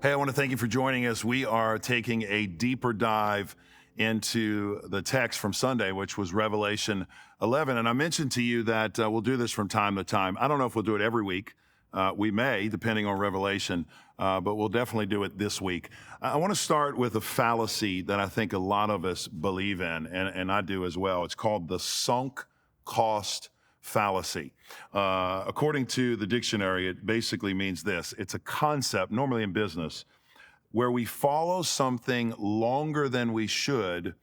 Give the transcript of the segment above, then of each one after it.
Hey, I want to thank you for joining us. We are taking a deeper dive into the text from Sunday, which was Revelation 11. And I mentioned to you that we'll do this from time to time. I don't know if we'll do it every week. We may, depending on Revelation, but we'll definitely do it this week. I want to start with a fallacy that I think a lot of us believe in, and I do as well. It's called the sunk cost fallacy. According to the dictionary, it basically means this. It's a concept, normally in business, where we follow something longer than we should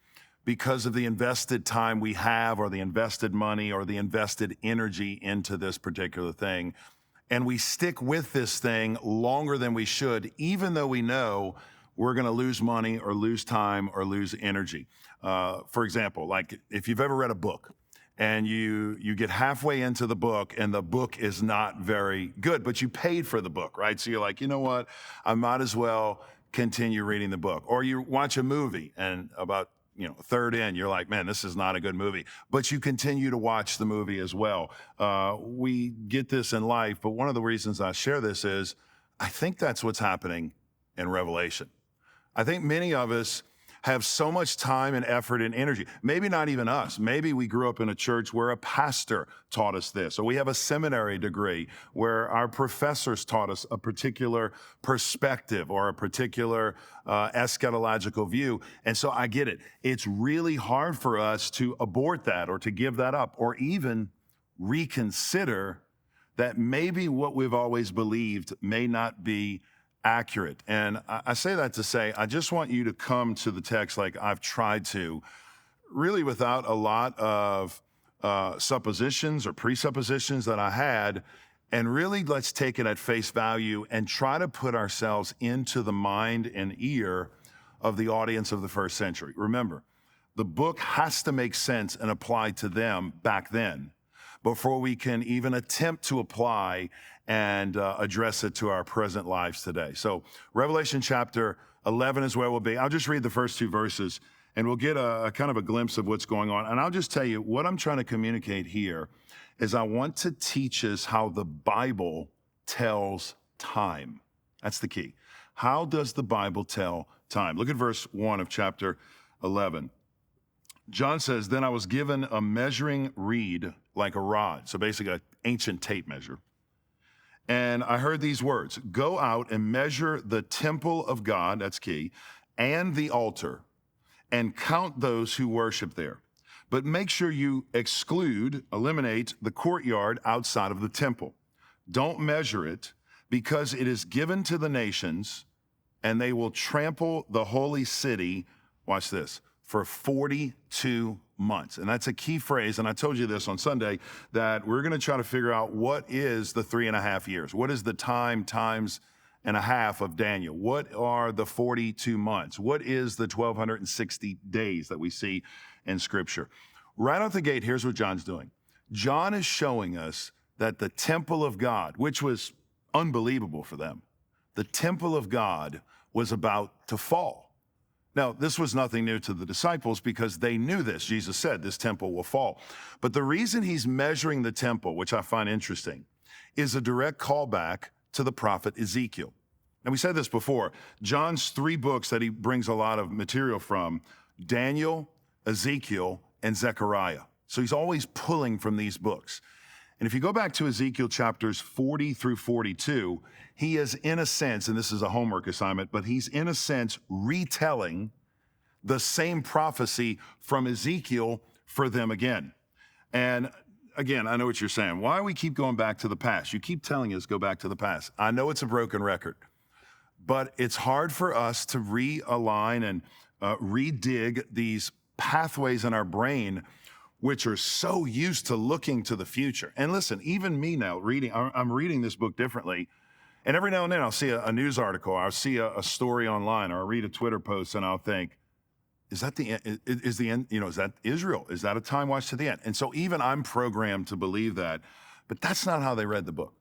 because of the invested time we have, or the invested money, or the invested energy into this particular thing. And we stick with this thing longer than we should, even though we know we're going to lose money or lose time or lose energy. For example, like if you've ever read a book, and you get halfway into the book and the book is not very good, but you paid for the book, right? So you're like, you know what? I might as well continue reading the book. Or you watch a movie and about a third in, you're like, man, this is not a good movie. But you continue to watch the movie as well. We get this in life, but one of the reasons I share this is I think that's what's happening in Revelation. I think many of us have so much time and effort and energy. Maybe not even us. Maybe we grew up in a church where a pastor taught us this, or we have a seminary degree where our professors taught us a particular perspective or a particular eschatological view. And so I get it. It's really hard for us to abort that or to give that up or even reconsider that maybe what we've always believed may not be accurate. And I say that to say, I just want you to come to the text like I've tried to, really without a lot of suppositions or presuppositions that I had, and really let's take it at face value and try to put ourselves into the mind and ear of the audience of the first century. Remember, the book has to make sense and apply to them back then before we can even attempt to apply and address it to our present lives today. So Revelation chapter 11 is where we'll be. I'll just read the first two verses and we'll get a kind of a glimpse of what's going on. And I'll just tell you what I'm trying to communicate here is I want to teach us how the Bible tells time. That's the key. How does the Bible tell time? Look at verse 1 of chapter 11. John says, then I was given a measuring reed like a rod. So basically an ancient tape measure. And I heard these words, go out and measure the temple of God, that's key, and the altar, and count those who worship there. But make sure you eliminate the courtyard outside of the temple. Don't measure it, because it is given to the nations, and they will trample the holy city, watch this, for 42 months. And that's a key phrase. And I told you this on Sunday, that we're going to try to figure out what is the 3.5 years? What is the times and a half of Daniel? What are the 42 months? What is the 1,260 days that we see in Scripture? Right out the gate, here's what John's doing. John is showing us that the temple of God, which was unbelievable for them, the temple of God was about to fall. Now, this was nothing new to the disciples because they knew this. Jesus said this temple will fall. But the reason he's measuring the temple, which I find interesting, is a direct callback to the prophet Ezekiel. And we said this before. John's 3 books that he brings a lot of material from, Daniel, Ezekiel, and Zechariah. So he's always pulling from these books. And if you go back to Ezekiel chapters 40 through 42, he is in a sense, and this is a homework assignment, but he's in a sense retelling the same prophecy from Ezekiel for them again. And again, I know what you're saying. Why do we keep going back to the past? You keep telling us go back to the past. I know it's a broken record, but it's hard for us to realign and redig these pathways in our brain which are so used to looking to the future. And listen, even me now I'm reading this book differently. And every now and then I'll see a news article, I'll see a story online, or I'll read a Twitter post and I'll think, is that the end? Is the end, is that Israel? Is that a time watch to the end? And so even I'm programmed to believe that, but that's not how they read the book.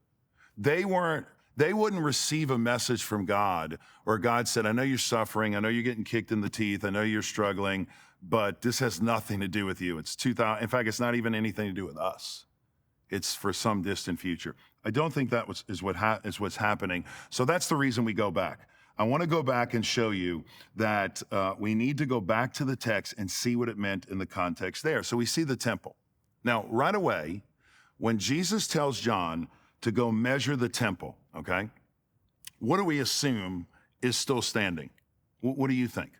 They wouldn't receive a message from God where God said, I know you're suffering, I know you're getting kicked in the teeth, I know you're struggling, but this has nothing to do with you. It's 2000. In fact, it's not even anything to do with us. It's for some distant future. I don't think that is what's happening. So that's the reason we go back. I want to go back and show you that we need to go back to the text and see what it meant in the context there. So we see the temple. Now, right away, when Jesus tells John to go measure the temple, okay, what do we assume is still standing? What do you think?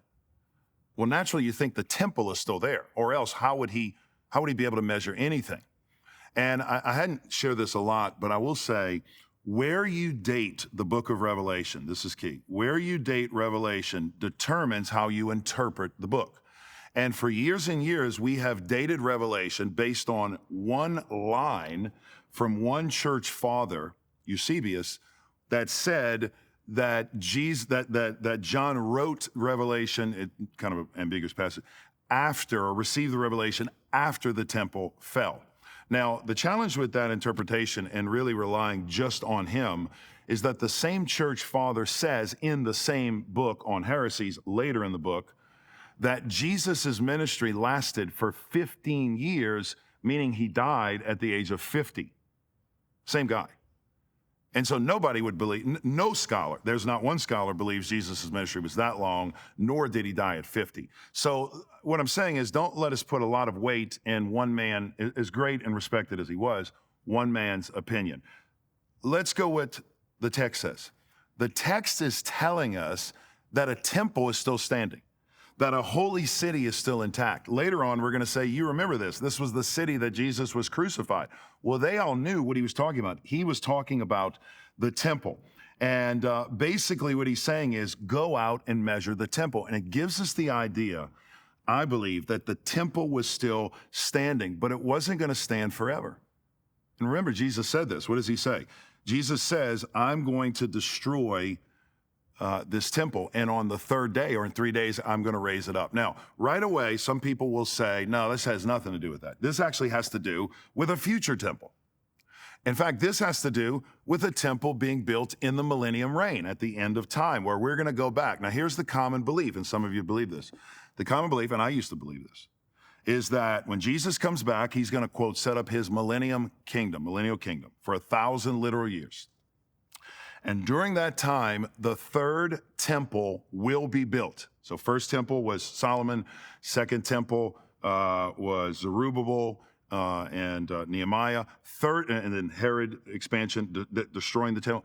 Well, naturally, you think the temple is still there, or else how would he be able to measure anything? And I hadn't shared this a lot, but I will say, where you date the book of Revelation, this is key, where you date Revelation determines how you interpret the book. And for years and years, we have dated Revelation based on one line from one church father, Eusebius, that said that John wrote Revelation, kind of an ambiguous passage, after, or received the revelation after the temple fell. Now, the challenge with that interpretation and really relying just on him is that the same church father says in the same book on heresies later in the book that Jesus' ministry lasted for 15 years, meaning he died at the age of 50. Same guy. And so nobody would believe, no scholar, there's not one scholar believes Jesus' ministry was that long, nor did he die at 50. So what I'm saying is, don't let us put a lot of weight in one man, as great and respected as he was, one man's opinion. Let's go what the text says. The text is telling us that a temple is still standing, that a holy city is still intact. Later on, we're going to say, you remember this. This was the city that Jesus was crucified. Well, they all knew what he was talking about. He was talking about the temple. And basically what he's saying is, go out and measure the temple. And it gives us the idea, I believe, that the temple was still standing, but it wasn't going to stand forever. And remember, Jesus said this. What does he say? Jesus says, I'm going to destroy this temple, and on the third day, or in 3 days, I'm going to raise it up. Now, right away, some people will say, no, this has nothing to do with that. This actually has to do with a future temple. In fact, this has to do with a temple being built in the millennium reign at the end of time, where we're going to go back. Now, here's the common belief, and some of you believe this. The common belief, and I used to believe this, is that when Jesus comes back, he's going to, quote, set up his millennial kingdom for 1,000 literal years. And during that time, the third temple will be built. So first temple was Solomon, second temple was Zerubbabel and Nehemiah, third, and then Herod expansion, destroying the temple.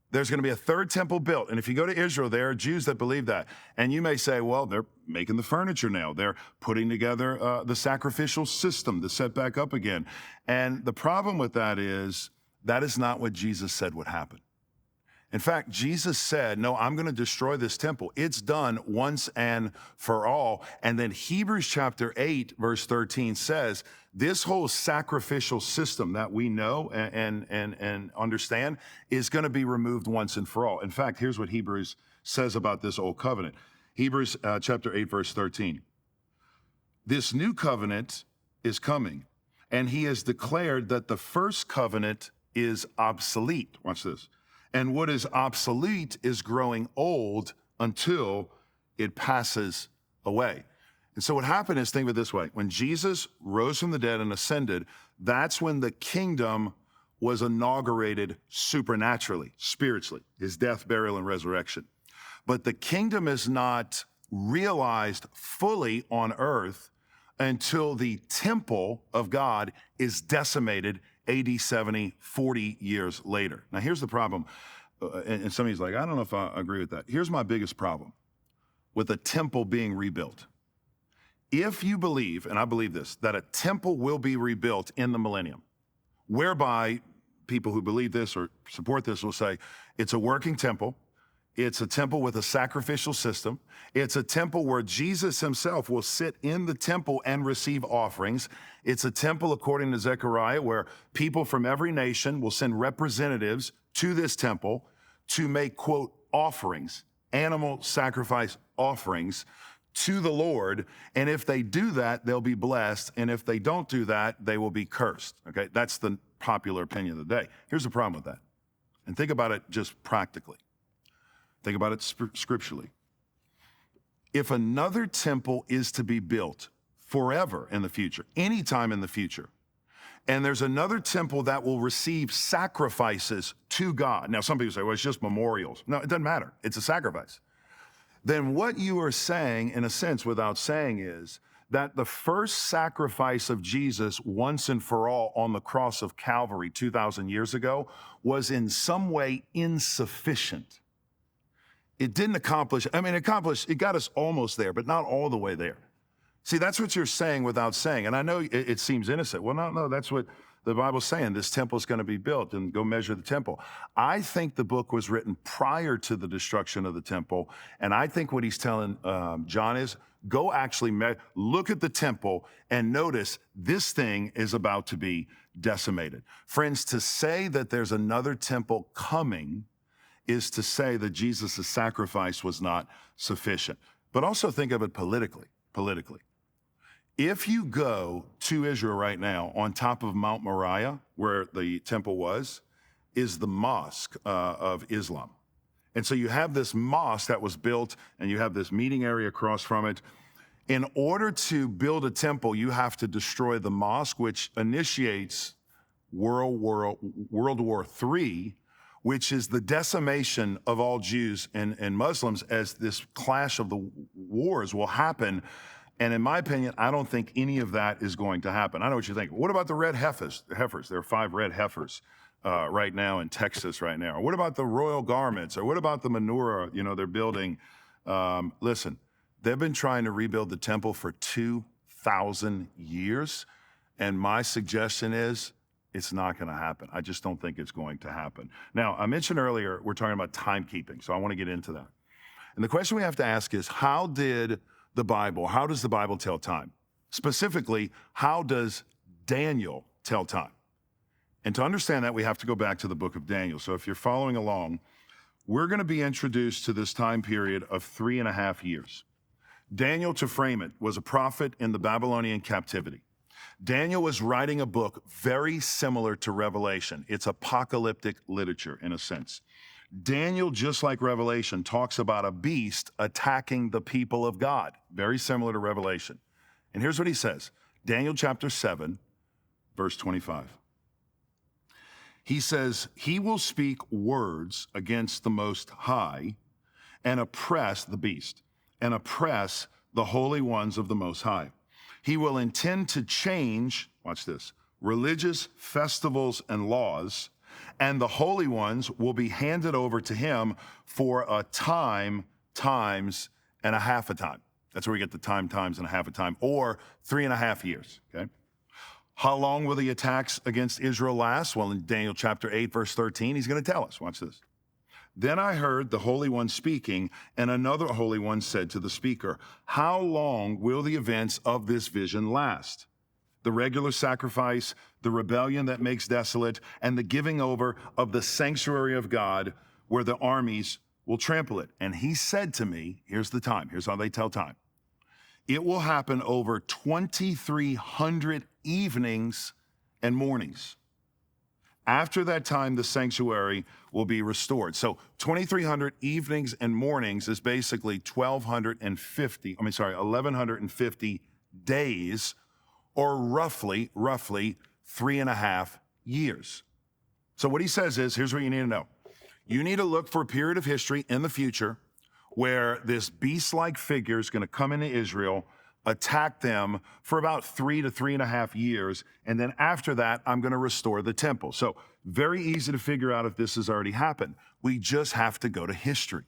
There's going to be a third temple built. And if you go to Israel, there are Jews that believe that. And you may say, well, they're making the furniture now. They're putting together the sacrificial system to set back up again. And the problem with that is not what Jesus said would happen. In fact, Jesus said, no, I'm going to destroy this temple. It's done once and for all. And then Hebrews chapter 8, verse 13 says, this whole sacrificial system that we know and understand is going to be removed once and for all. In fact, here's what Hebrews says about this old covenant. Hebrews chapter 8, verse 13. This new covenant is coming, and he has declared that the first covenant is obsolete. Watch this. And what is obsolete is growing old until it passes away. And so what happened is, think of it this way. When Jesus rose from the dead and ascended, that's when the kingdom was inaugurated supernaturally, spiritually, his death, burial, and resurrection. But the kingdom is not realized fully on earth until the temple of God is decimated AD 70, 40 years later. Now, here's the problem. And somebody's like, I don't know if I agree with that. Here's my biggest problem with a temple being rebuilt. If you believe, and I believe this, that a temple will be rebuilt in the millennium, whereby people who believe this or support this will say, it's a working temple. It's a temple with a sacrificial system. It's a temple where Jesus himself will sit in the temple and receive offerings. It's a temple, according to Zechariah, where people from every nation will send representatives to this temple to make, quote, offerings, animal sacrifice offerings to the Lord. And if they do that, they'll be blessed. And if they don't do that, they will be cursed. Okay, that's the popular opinion of the day. Here's the problem with that. And think about it just practically. Think about it scripturally. If another temple is to be built forever in the future, anytime in the future, And there's another temple that will receive sacrifices to God. Now, some people say, well, it's just memorials. No, it doesn't matter. It's a sacrifice. Then what you are saying, in a sense, without saying, is that the first sacrifice of Jesus once and for all on the cross of Calvary 2,000 years ago was in some way insufficient. It didn't accomplish, it got us almost there, but not all the way there. See, that's what you're saying without saying. And I know it seems innocent. Well, no, that's what the Bible's saying. This temple's going to be built, and go measure the temple. I think the book was written prior to the destruction of the temple. And I think what he's telling John is, go actually look at the temple and notice this thing is about to be decimated. Friends, to say that there's another temple coming is to say that Jesus' sacrifice was not sufficient. But also think of it politically. If you go to Israel right now, on top of Mount Moriah, where the temple was, is the mosque of Islam. And so you have this mosque that was built, and you have this meeting area across from it. In order to build a temple, you have to destroy the mosque, which initiates World War III, which is the decimation of all Jews and Muslims, as this clash of the wars will happen. And in my opinion, I don't think any of that is going to happen. I know what you think. What about the red heifers? There are 5 red heifers right now in Texas right now. Or what about the royal garments? Or what about the menorah, they're building? Listen, they've been trying to rebuild the temple for 2,000 years. And my suggestion is, it's not going to happen. I just don't think it's going to happen. Now, I mentioned earlier, we're talking about timekeeping, so I want to get into that. And the question we have to ask is, how does the Bible tell time? Specifically, how does Daniel tell time? And to understand that, we have to go back to the book of Daniel. So if you're following along, we're going to be introduced to this time period of 3.5 years. Daniel, to frame it, was a prophet in the Babylonian captivity. Daniel was writing a book very similar to Revelation. It's apocalyptic literature, in a sense. Daniel, just like Revelation, talks about a beast attacking the people of God, very similar to Revelation. And here's what he says, Daniel chapter 7, verse 25. He says, he will speak words against the Most High and oppress the beast and oppress the holy ones of the Most High. He will intend to change, watch this, religious festivals and laws, and the holy ones will be handed over to him for a time, times, and a half a time. That's where we get the time, times, and a half a time, or 3.5 years, okay? How long will the attacks against Israel last? Well, in Daniel chapter 8, verse 13, he's going to tell us. Watch this. Then I heard the Holy One speaking, and another Holy One said to the speaker, how long will the events of this vision last? The regular sacrifice, the rebellion that makes desolate, and the giving over of the sanctuary of God, where the armies will trample it. And he said to me, here's the time, here's how they tell time. It will happen over 2,300 evenings and mornings. After that time, the sanctuary will be restored. So 2,300 evenings and mornings is basically 1,150 days, or roughly 3.5 years. So what he says is, here's what you need to know. You need to look for a period of history in the future where this beast-like figure is going to come into Israel, attack them for about 3 to 3.5 years, and then after that, I'm going to restore the temple. So very easy to figure out if this has already happened. We just have to go to history.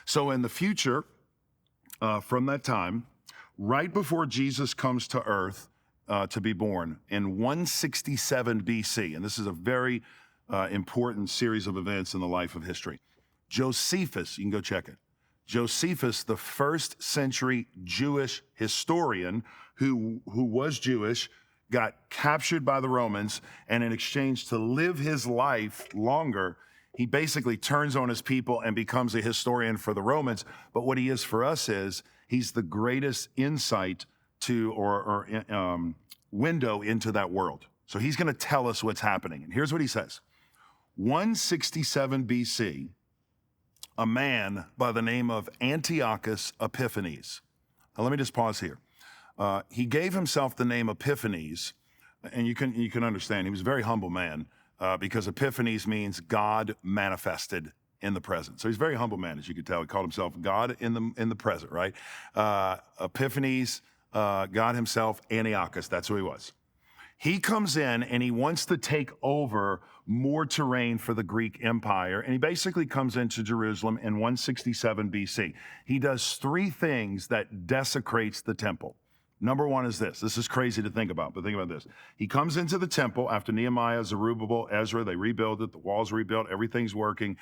So in the future, from that time, right before Jesus comes to earth to be born, in 167 BC, and this is a very important series of events in the life of history, Josephus, you can go check it. Josephus, the first century Jewish historian who was Jewish, got captured by the Romans, and in exchange to live his life longer, he basically turns on his people and becomes a historian for the Romans. But what he is for us is he's the greatest insight to or window into that world. So he's going to tell us what's happening. And here's what he says. 167 BC, a man by the name of Antiochus Epiphanes. Now, let me just pause here. He gave himself the name Epiphanes And you can understand, he was a very humble man because Epiphanies means God manifested in the present. So he's a very humble man, as you can tell. He called himself God in the present, right? Epiphanies, God himself, Antiochus, that's who he was. He comes in and he wants to take over more terrain for the Greek Empire. And he basically comes into Jerusalem in 167 BC. He does three things that desecrates the temple. Number one is this. This is crazy to think about, but think about this. He comes into the temple after Nehemiah, Zerubbabel, Ezra. They rebuild it. The walls rebuilt. Everything's working.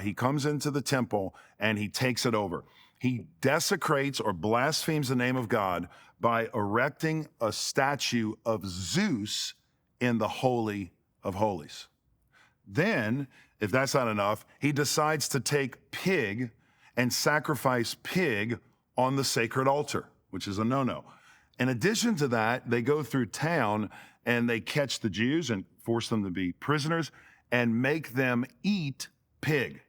He comes into the temple and he takes it over. He desecrates or blasphemes the name of God by erecting a statue of Zeus in the Holy of Holies. Then, if that's not enough, he decides to take pig and sacrifice pig on the sacred altar, which is a no-no. In addition to that, they go through town and they catch the Jews and force them to be prisoners and make them eat pig.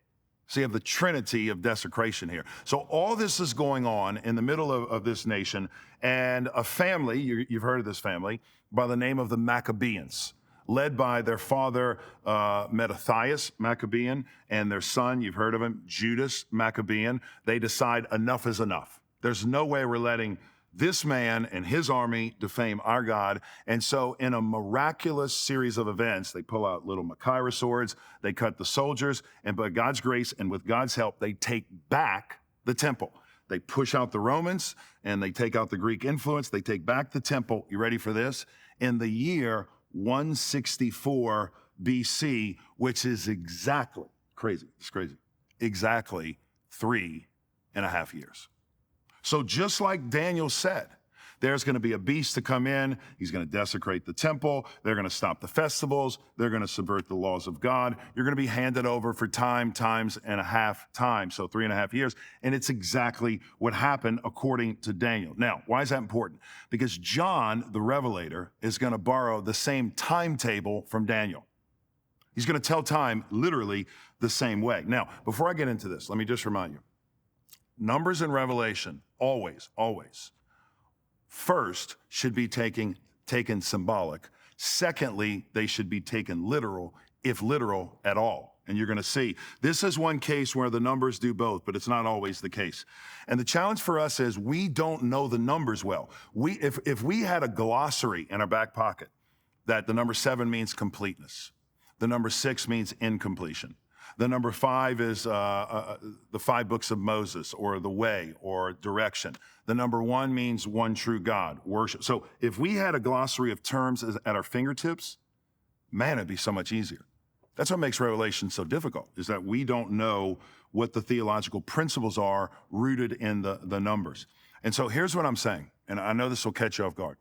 So you have the trinity of desecration here. So all this is going on in the middle of this nation, and a family, you've heard of this family, by the name of the Maccabeans, led by their father, Mattathias Maccabean, and their son, you've heard of him, Judas Maccabean. They decide enough is enough. There's no way we're letting this man and his army defame our God. And so in a miraculous series of events, they pull out little Machaira swords, they cut the soldiers, and by God's grace and with God's help, they take back the temple. They push out the Romans and they take out the Greek influence. They take back the temple. You ready for this? In the year 164 BC, which is exactly, exactly 3.5 years. So just like Daniel said, there's going to be a beast to come in. He's going to desecrate the temple. They're going to stop the festivals. They're going to subvert the laws of God. You're going to be handed over for times and a half, so 3.5 years. And it's exactly what happened according to Daniel. Now, why is that important? Because John, the Revelator, is going to borrow the same timetable from Daniel. He's going to tell time literally the same way. Now, before I get into this, let me just remind you. Numbers and Revelation, always, first should be taken symbolic. Secondly, they should be taken literal, if literal at all. And you're going to see, this is one case where the numbers do both, but it's not always the case. And the challenge for us is we don't know the numbers well. If we had a glossary in our back pocket that the number 7 means completeness, the number 6 means incompletion, the number 5 is the 5 books of Moses, or the way, or direction. The number 1 means one true God, worship. So if we had a glossary of terms at our fingertips, man, it'd be so much easier. That's what makes Revelation so difficult, is that we don't know what the theological principles are rooted in the numbers. And so here's what I'm saying, and I know this will catch you off guard.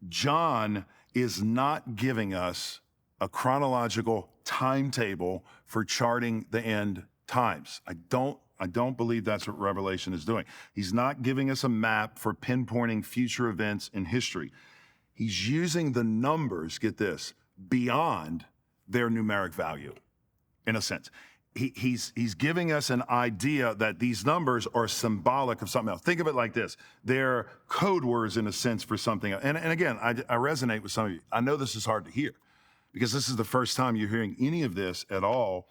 John is not giving us a chronological timetable for charting the end times. I don't believe that's what Revelation is doing. He's not giving us a map for pinpointing future events in history. He's using the numbers, get this, beyond their numeric value, in a sense. He's giving us an idea that these numbers are symbolic of something else. Think of it like this. They're code words, in a sense, for something else. And again, I resonate with some of you. I know this is hard to hear, because this is the first time you're hearing any of this at all.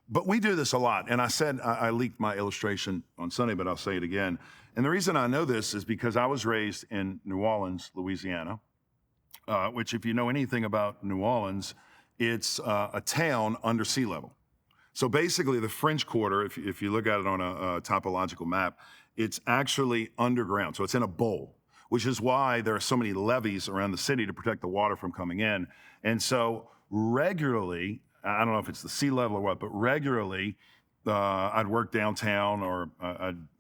But we do this a lot. And I said, I leaked my illustration on Sunday, but I'll say it again. And the reason I know this is because I was raised in New Orleans, Louisiana, which, if you know anything about New Orleans, it's a town under sea level. So basically the French Quarter, if you look at it on a topological map, it's actually underground. So it's in a bowl, which is why there are so many levees around the city to protect the water from coming in. And so regularly, I don't know if it's the sea level or what, but regularly I'd work downtown, or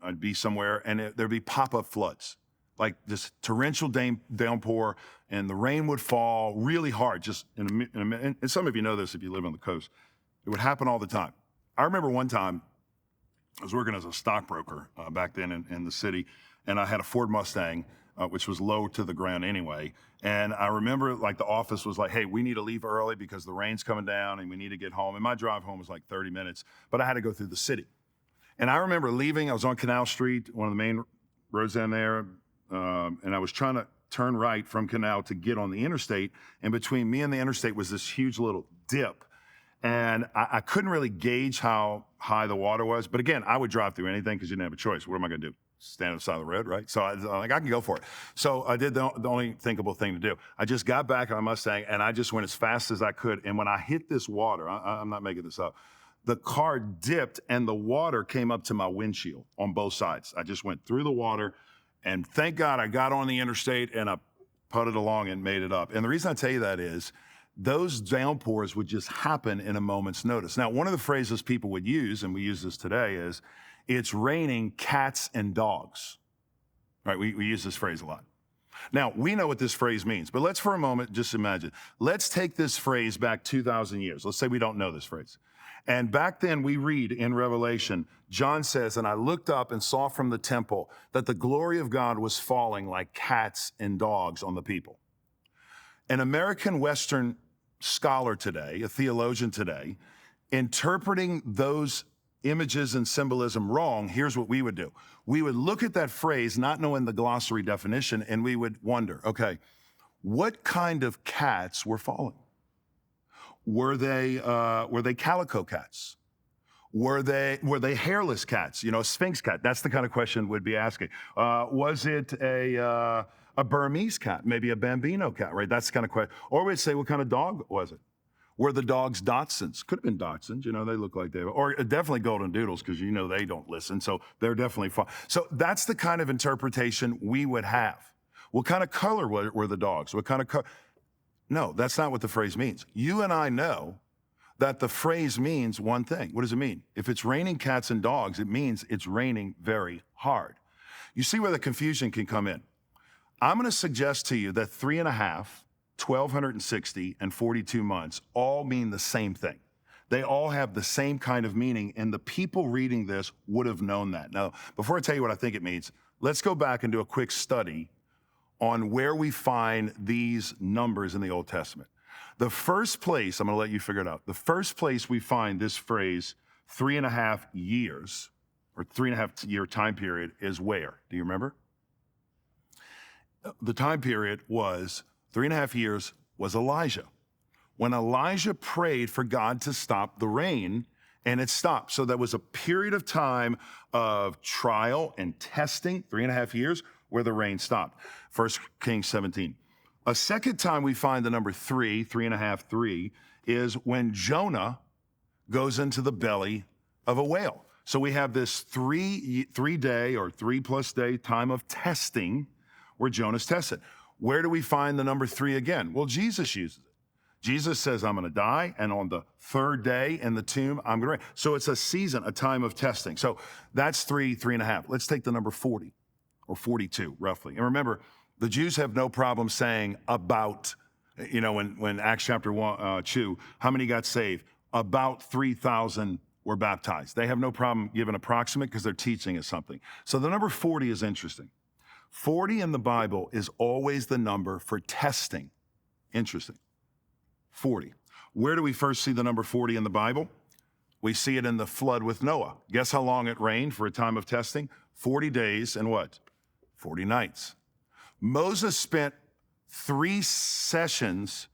I'd be somewhere, and there'd be pop-up floods, like this torrential downpour, and the rain would fall really hard, just in a minute. And some of you know this if you live on the coast. It would happen all the time. I remember one time I was working as a stockbroker back then in the city, and I had a Ford Mustang, which was low to the ground anyway. And I remember, like, the office was like, hey, we need to leave early because the rain's coming down and we need to get home. And my drive home was like 30 minutes, but I had to go through the city. And I remember leaving. I was on Canal Street, one of the main roads down there, and I was trying to turn right from Canal to get on the interstate. And between me and the interstate was this huge little dip. And I couldn't really gauge how high the water was. But again, I would drive through anything because you didn't have a choice. What am I going to do? Stand on the side of the road, right? So I can go for it. So I did the only thinkable thing to do. I just got back on my Mustang and I just went as fast as I could. And when I hit this water, I'm not making this up, the car dipped and the water came up to my windshield on both sides. I just went through the water and thank God I got on the interstate and I putted along and made it up. And the reason I tell you that is those downpours would just happen in a moment's notice. Now, one of the phrases people would use, and we use this today, is it's raining cats and dogs. Right? We use this phrase a lot. Now, we know what this phrase means, but let's for a moment just imagine. Let's take this phrase back 2,000 years. Let's say we don't know this phrase. And back then we read in Revelation, John says, and I looked up and saw from the temple that the glory of God was falling like cats and dogs on the people. An American Western scholar today, a theologian today, interpreting those images and symbolism wrong, here's what we would do. We would look at that phrase, not knowing the glossary definition, and we would wonder, okay, what kind of cats were falling? Were they calico cats? Were they hairless cats? You know, Sphinx cat. That's the kind of question we'd be asking. Was it a Burmese cat, maybe a Bambino cat, right? That's the kind of question. Or we'd say, what kind of dog was it? Were the dogs Dachshunds? Could have been Dachshunds, you know, they look like they were. Or definitely Golden Doodles, because you know they don't listen, so they're definitely fun. So that's the kind of interpretation we would have. What kind of color were the dogs? What kind of color? No, that's not what the phrase means. You and I know that the phrase means one thing. What does it mean? If it's raining cats and dogs, it means it's raining very hard. You see where the confusion can come in. I'm going to suggest to you that 3.5, 1,260, and 42 months all mean the same thing. They all have the same kind of meaning, and the people reading this would have known that. Now, before I tell you what I think it means, let's go back and do a quick study on where we find these numbers in the Old Testament. The first place, I'm going to let you figure it out, the first place we find this phrase, 3.5 years, or 3.5 year time period, is where? Do you remember? The time period was 3.5 years was Elijah. When Elijah prayed for God to stop the rain, and it stopped. So there was a period of time of trial and testing, 3.5 years, where the rain stopped. 1 Kings 17. A second time we find the number 3.5, 3, is when Jonah goes into the belly of a whale. So we have this 3-day or 3+ day time of testing where Jonah's tested. Where do we find the number 3 again? Well, Jesus uses it. Jesus says, I'm going to die, and on the 3rd day in the tomb, I'm going to rise. So it's a season, a time of testing. So that's 3.5. Let's take the number 40 or 42, roughly. And remember, the Jews have no problem saying about, you know, when Acts chapter 2, how many got saved? About 3,000 were baptized. They have no problem giving approximate because they're teaching us something. So the number 40 is interesting. 40 in the Bible is always the number for testing. Interesting. 40. Where do we first see the number 40 in the Bible? We see it in the flood with Noah. Guess how long it rained for a time of testing? 40 days and what? 40 nights. Moses spent 3 sessions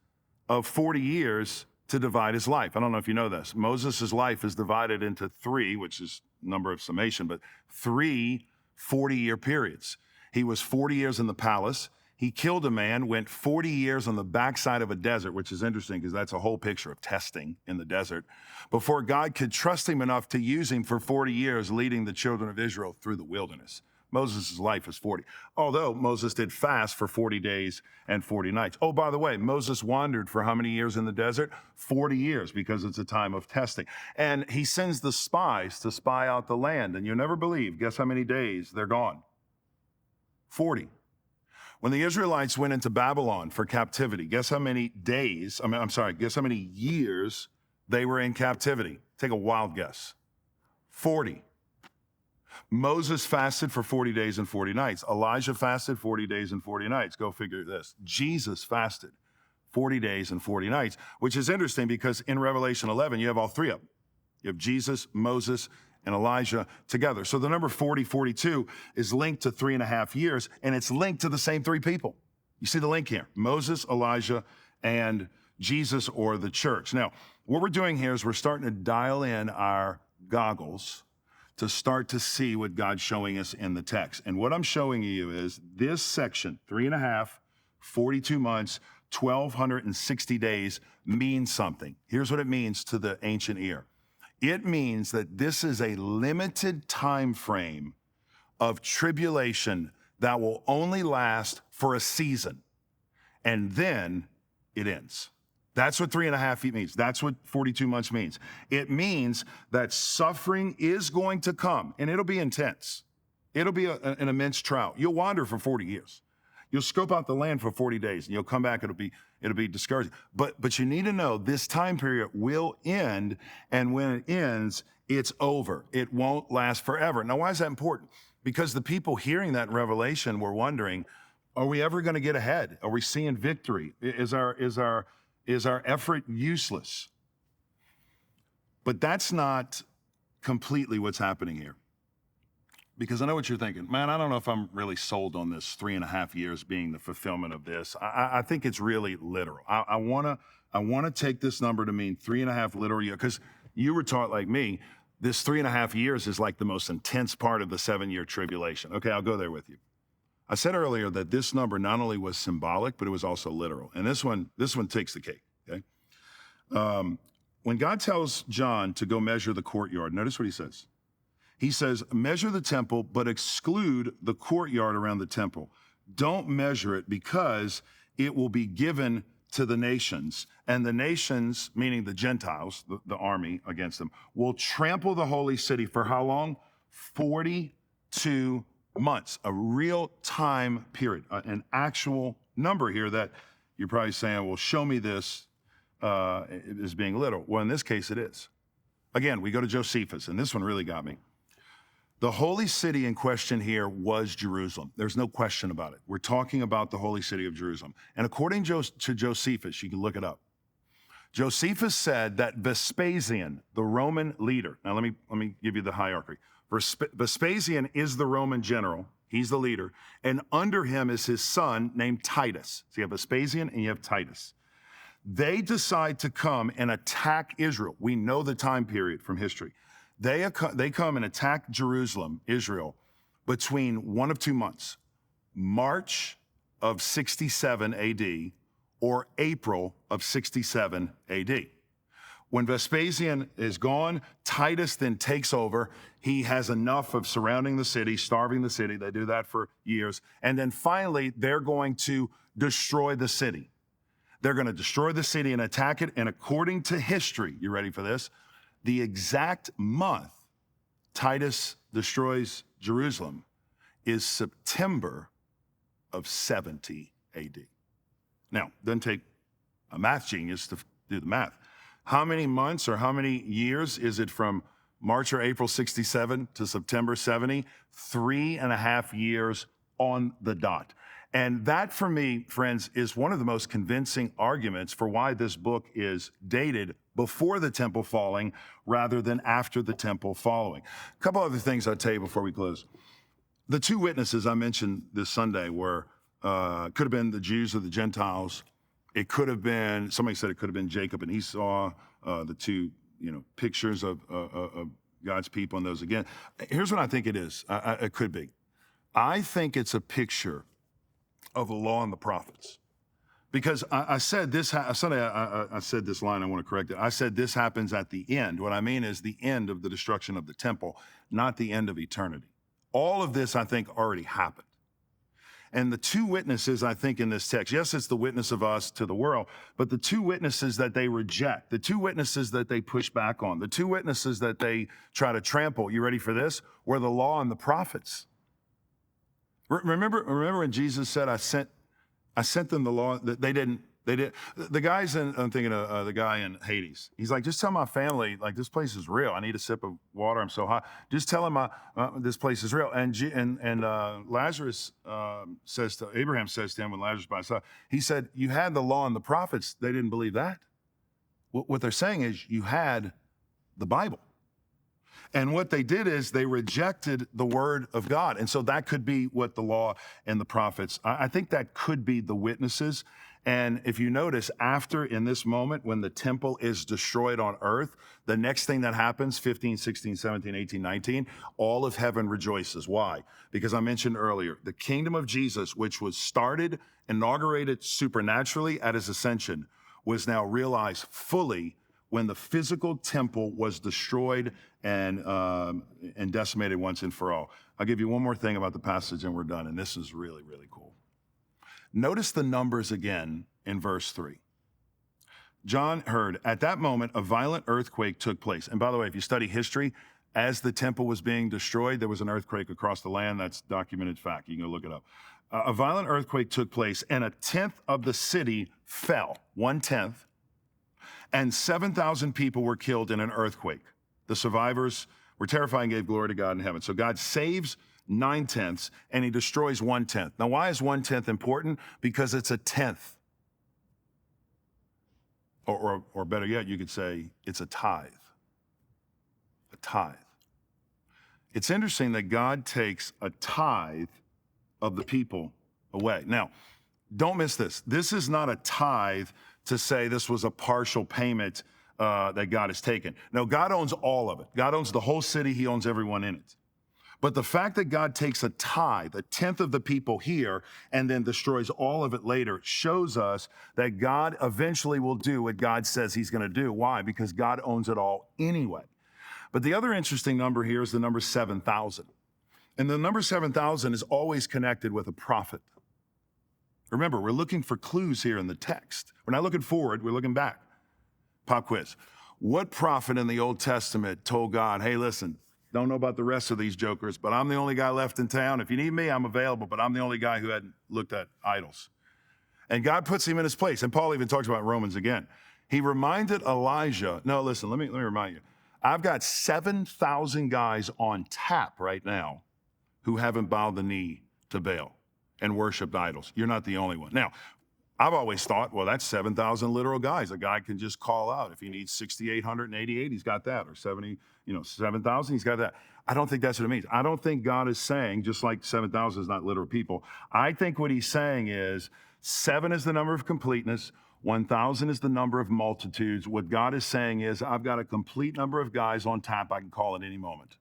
of 40 years to divide his life. I don't know if you know this. Moses' life is divided into 3, which is number of summation, but 3 40-year periods. He was 40 years in the palace. He killed a man, went 40 years on the backside of a desert, which is interesting because that's a whole picture of testing in the desert, before God could trust him enough to use him for 40 years, leading the children of Israel through the wilderness. Moses' life is 40. Although Moses did fast for 40 days and 40 nights. Oh, by the way, Moses wandered for how many years in the desert? 40 years, because it's a time of testing. And he sends the spies to spy out the land. And you'll never believe, guess how many days they're gone? 40. When the Israelites went into Babylon for captivity, guess how many days, guess how many years they were in captivity? Take a wild guess. 40. Moses fasted for 40 days and 40 nights. Elijah fasted 40 days and 40 nights. Go figure this. Jesus fasted 40 days and 40 nights, which is interesting because in Revelation 11, you have all 3 of them. You have Jesus, Moses, and Elijah together. So the number 40, 42 is linked to 3.5 years, and it's linked to the same 3 people. You see the link here, Moses, Elijah, and Jesus or the church. Now, what we're doing here is we're starting to dial in our goggles to start to see what God's showing us in the text. And what I'm showing you is this section, 3.5, 42 months, 1,260 days means something. Here's what it means to the ancient ear. It means that this is a limited time frame of tribulation that will only last for a season, and then it ends. That's what 3.5 means. That's what 42 months means. It means that suffering is going to come, and it'll be intense. It'll be an immense trial. You'll wander for 40 years. You'll scope out the land for 40 days, and you'll come back. It'll be discouraging. But you need to know this time period will end, and when it ends, it's over. It won't last forever. Now, why is that important? Because the people hearing that revelation were wondering, are we ever going to get ahead? Are we seeing victory? Is our effort useless? But that's not completely what's happening here. Because I know what you're thinking. Man, I don't know if I'm really sold on this 3.5 years being the fulfillment of this. I think it's really literal. I wanna take this number to mean 3.5 literal years, because you were taught like me, this 3.5 years is like the most intense part of the 7-year tribulation. Okay, I'll go there with you. I said earlier that this number not only was symbolic, but it was also literal. And this one takes the cake, okay? When God tells John to go measure the courtyard, notice what he says. He says, measure the temple, but exclude the courtyard around the temple. Don't measure it, because it will be given to the nations. And the nations, meaning the Gentiles, the army against them, will trample the holy city for how long? 42 months, a real time period, an actual number here that you're probably saying, well, show me this as being literal. Well, in this case, it is. Again, we go to Josephus, and this one really got me. The holy city in question here was Jerusalem. There's no question about it. We're talking about the holy city of Jerusalem. And according to Josephus, you can look it up. Josephus said that Vespasian, the Roman leader, now let me give you the hierarchy. Vespasian is the Roman general. He's the leader. And under him is his son named Titus. So you have Vespasian and you have Titus. They decide to come and attack Israel. We know the time period from history. They come and attack Jerusalem, Israel, between 1 of 2 months, March of 67 AD or April of 67 AD. When Vespasian is gone, Titus then takes over. He has enough of surrounding the city, starving the city. They do that for years. And then finally, they're going to destroy the city. They're going to destroy the city and attack it. And according to history, you ready for this? The exact month Titus destroys Jerusalem is September of 70 AD. Now, doesn't take a math genius to do the math. How many months or how many years is it from March or April 67 to September 70? 3.5 years on the dot. And that, for me, friends, is one of the most convincing arguments for why this book is dated before the temple falling rather than after the temple falling. A couple other things I'll tell you before we close. The two witnesses I mentioned this Sunday were, could have been the Jews or the Gentiles. It could have been, somebody said it could have been Jacob and Esau, the two, pictures of God's people and those again. Here's what I think it is. It could be. I think it's a picture of the law and the prophets. Because I said this, Sunday I said this line, I want to correct it. I said this happens at the end. What I mean is the end of the destruction of the temple, not the end of eternity. All of this, I think, already happened. And the two witnesses, I think, in this text, yes, it's the witness of us to the world, but the two witnesses that they reject, the two witnesses that they push back on, the two witnesses that they try to trample, you ready for this? Were the law and the prophets. Remember when Jesus said, I sent them the law, that they didn't. The guys I'm thinking of the guy in Hades. He's like, just tell my family, like, this place is real. I need a sip of water. I'm so hot. Just tell them this place is real. And Lazarus says to Abraham says to him when Lazarus by his side, he said, you had the law and the prophets. They didn't believe that. What they're saying is you had the Bible. And what they did is they rejected the word of God. And so that could be what the law and the prophets, I think that could be the witnesses. And if you notice, after in this moment, when the temple is destroyed on earth, the next thing that happens, 15, 16, 17, 18, 19, all of heaven rejoices. Why? Because I mentioned earlier, the kingdom of Jesus, which was started, inaugurated supernaturally at his ascension, was now realized fully when the physical temple was destroyed and decimated once and for all. I'll give you one more thing about the passage and we're done, and this is really, really cool. Notice the numbers again in verse 3. John heard, at that moment, a violent earthquake took place. And by the way, if you study history, as the temple was being destroyed, there was an earthquake across the land. That's documented fact. You can go look it up. A violent earthquake took place, and a tenth of the city fell, 1/10, and 7,000 people were killed in an earthquake. The survivors were terrified and gave glory to God in heaven. So God saves 9/10 and he destroys 1/10. Now, why is 1/10 important? Because it's a tenth. Or better yet, you could say it's a tithe. A tithe. It's interesting that God takes a tithe of the people away. Now, don't miss this. This is not a tithe to say this was a partial payment that God has taken. No, God owns all of it. God owns the whole city. He owns everyone in it. But the fact that God takes a tithe, a tenth of the people here, and then destroys all of it later, shows us that God eventually will do what God says he's going to do. Why? Because God owns it all anyway. But the other interesting number here is the number 7,000. And the number 7,000 is always connected with a prophet. Remember, we're looking for clues here in the text. We're not looking forward, we're looking back. Pop quiz. What prophet in the Old Testament told God, hey, listen, don't know about the rest of these jokers, but I'm the only guy left in town. If you need me, I'm available, but I'm the only guy who hadn't looked at idols. And God puts him in his place. And Paul even talks about Romans again. He reminded Elijah, no, listen, let me remind you. I've got 7,000 guys on tap right now who haven't bowed the knee to Baal and worshiped idols. You're not the only one. Now, I've always thought, well, that's 7,000 literal guys. A guy can just call out. If he needs 6,888, he's got that. Or 7,000, he's got that. I don't think that's what it means. I don't think God is saying, just like 7,000 is not literal people. I think what he's saying is 7 is the number of completeness. 1,000 is the number of multitudes. What God is saying is, I've got a complete number of guys on tap I can call at any moment.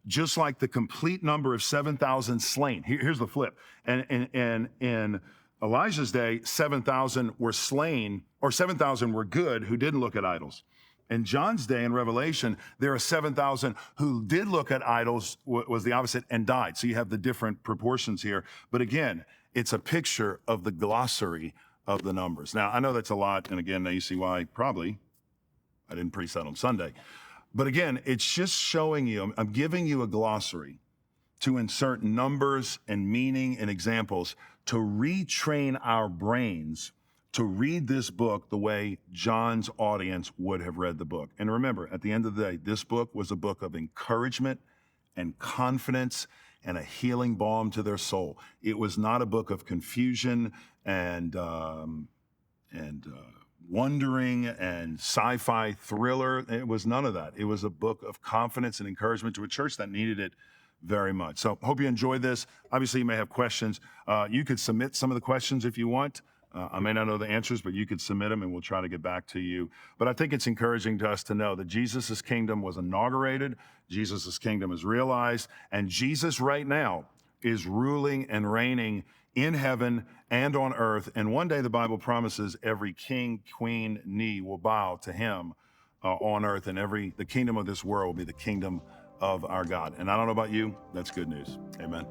Just like the complete number of 7,000 slain. Here's the flip. And in Elijah's day, 7,000 were slain, or 7,000 were good who didn't look at idols. In John's day in Revelation, there are 7,000 who did look at idols, was the opposite, and died. So you have the different proportions here. But again, it's a picture of the glossary of the numbers. Now, I know that's a lot, and again, now you see why probably I didn't preach that on Sunday. But again, it's just showing you, I'm giving you a glossary to insert numbers and meaning and examples to retrain our brains to read this book the way John's audience would have read the book. And remember, at the end of the day, this book was a book of encouragement and confidence and a healing balm to their soul. It was not a book of confusion and wondering and sci-fi thriller. It was none of that. It was a book of confidence and encouragement to a church that needed it very much. So hope you enjoyed this. Obviously, you may have questions. You could submit some of the questions if you want. I may not know the answers, but you could submit them and we'll try to get back to you. But I think it's encouraging to us to know that Jesus' kingdom was inaugurated, Jesus' kingdom is realized, and Jesus right now is ruling and reigning in heaven and on earth. And one day the Bible promises every king, queen, knee will bow to him on earth, and the kingdom of this world will be the kingdom of our God. And I don't know about you, that's good news. Amen.